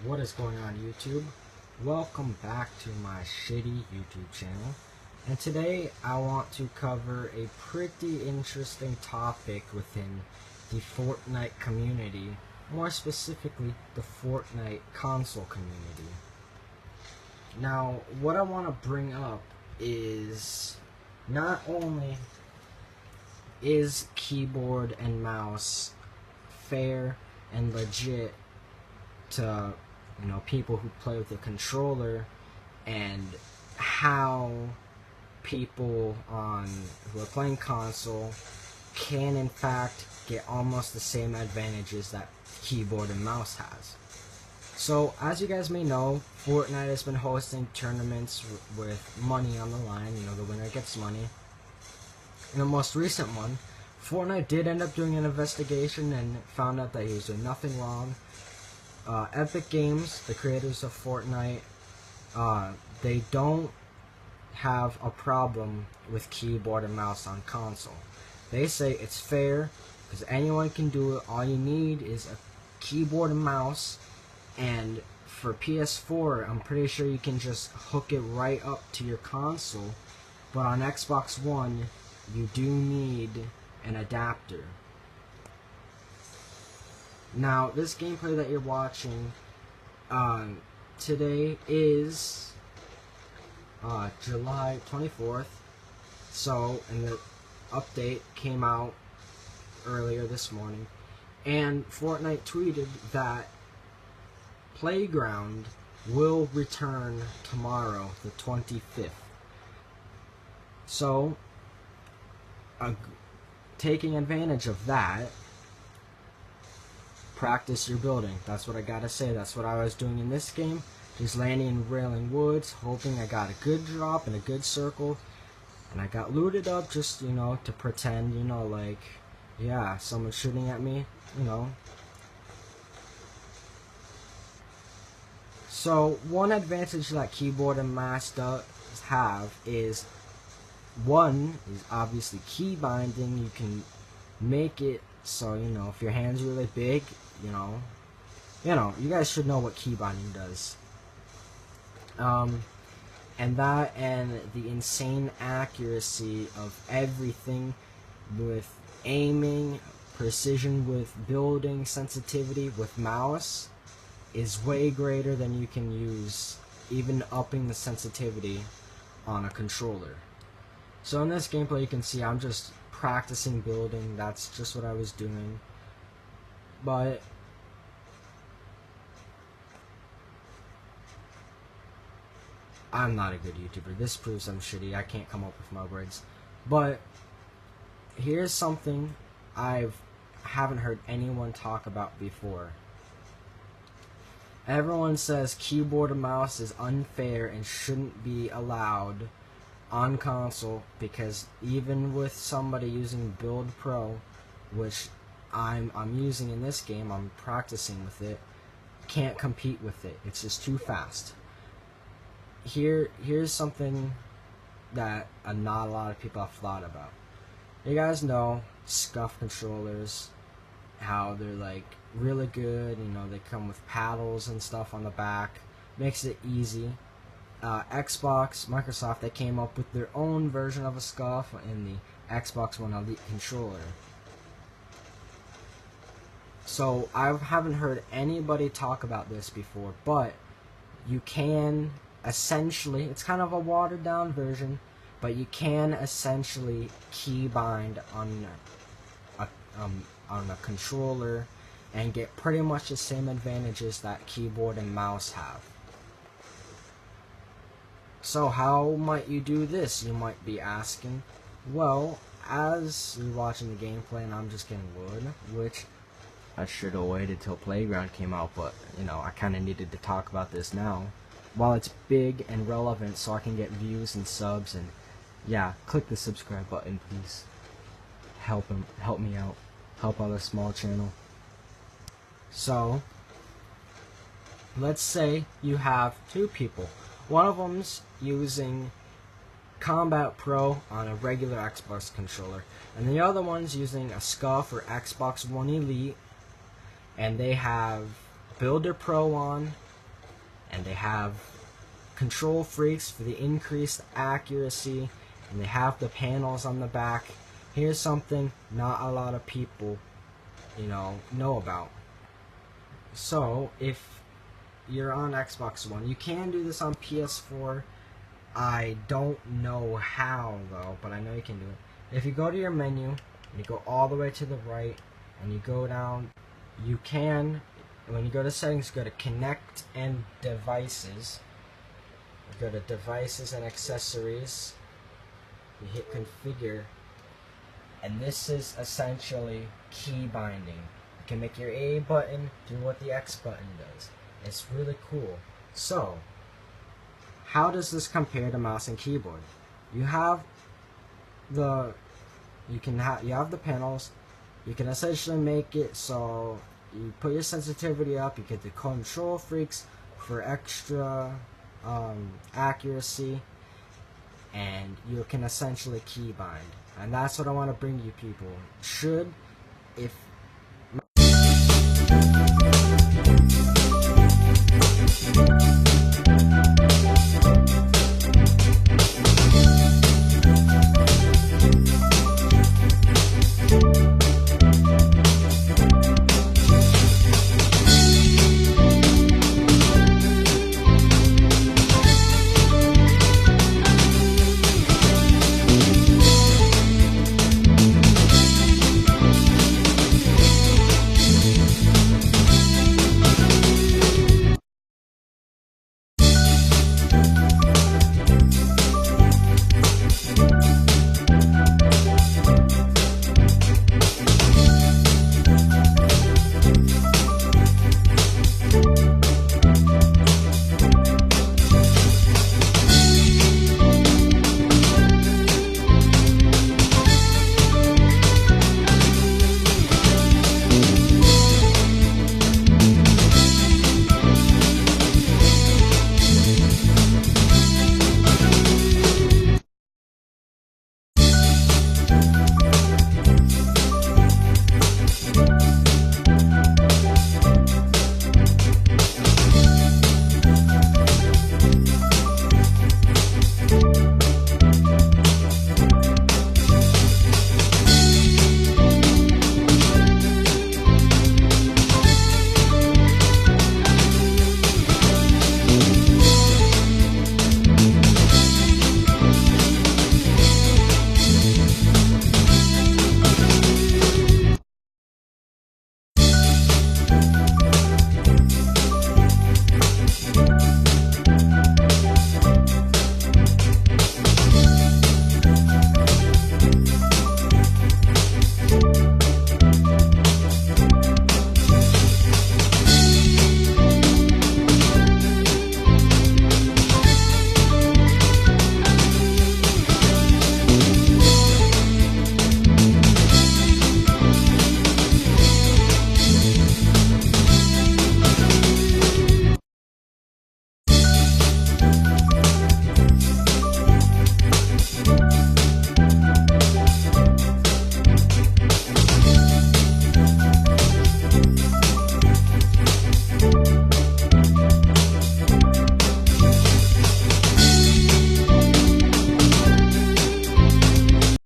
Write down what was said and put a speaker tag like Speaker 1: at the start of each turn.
Speaker 1: What is going on, YouTube? Welcome back to my shitty YouTube channel, and today I want to cover a pretty interesting topic within the Fortnite community, more specifically the Fortnite console community. Now, what I want to bring up is not only is keyboard and mouse fair and legit to people who play with a controller, and how people who are playing console can in fact get almost the same advantages that keyboard and mouse has. So as you guys may know, Fortnite has been hosting tournaments with money on the line. The winner gets money. In the most recent one, Fortnite did end up doing an investigation and found out that he was doing nothing wrong. Epic Games, the creators of Fortnite, they don't have a problem with keyboard and mouse on console. They say it's fair because anyone can do it. All you need is a keyboard and mouse, and for PS4, I'm pretty sure you can just hook it right up to your console, but on Xbox One, you do need an adapter. Now, this gameplay that you're watching today is July 24th. And the update came out earlier this morning, and Fortnite tweeted that Playground will return tomorrow, the 25th. So, taking advantage of that, practice your building. That's what I gotta say. That's what I was doing in this game. Just landing in Railing Woods, hoping I got a good drop and a good circle. And I got looted up just, to pretend, like, yeah, someone's shooting at me, So, one advantage that keyboard and mouse does have is, one, is obviously key binding. You can make it so, if your hand's really big, you guys should know what key binding does. And that and the insane accuracy of everything with aiming, precision with building, sensitivity with mouse is way greater than you can use, even upping the sensitivity on a controller. So in this gameplay you can see I'm just practicing building. That's just what I was doing. But I'm not a good YouTuber. This proves I'm shitty. I can't come up with my words. But here's something I haven't heard anyone talk about before. Everyone says keyboard and mouse is unfair and shouldn't be allowed on console because even with somebody using Build Pro, which I'm using in this game, I'm practicing with it, can't compete with it. It's just too fast. Here's something that not a lot of people have thought about. You guys know scuff controllers, how they're like really good, they come with paddles and stuff on the back, makes it easy. Xbox, Microsoft, they came up with their own version of a scuff in the Xbox One Elite controller. So I haven't heard anybody talk about this before, but you can essentially, it's kind of a watered down version, but you can essentially keybind on a controller and get pretty much the same advantages that keyboard and mouse have. So how might you do this, you might be asking? Well, as you're watching the gameplay and I'm just getting wood, which I should have waited till Playground came out, but I kind of needed to talk about this now while it's big and relevant so I can get views and subs. And yeah, click the subscribe button, please. Help me out, help out a small channel. So let's say you have two people. One of them's using Combat Pro on a regular Xbox controller, and the other one's using a Scuff or Xbox One Elite, and they have Builder Pro on, and they have control freaks for the increased accuracy, and they have the panels on the back. Here's something not a lot of people, know about. So if you're on Xbox One, you can do this on PS4. I don't know how though, but I know you can do it. If you go to your menu and you go all the way to the right and you go down, you can, when you go to settings, go to connect and devices. You go to devices and accessories. You hit configure, and this is essentially key binding. You can make your A button do what the X button does. It's really cool. So, how does this compare to mouse and keyboard? You have the you have the panels. You can essentially make it so you put your sensitivity up. You get the control freaks for extra accuracy, and you can essentially keybind. And that's what I want to bring you people. If